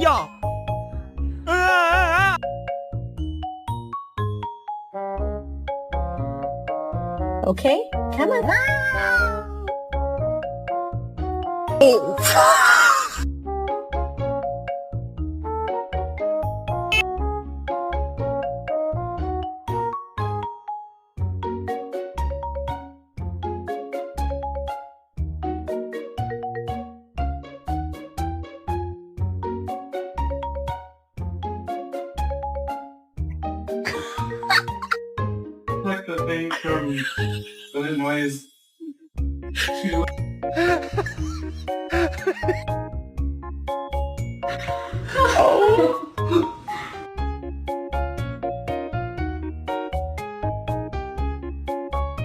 呀！啊 Okay, come on. Like the thing from the noise.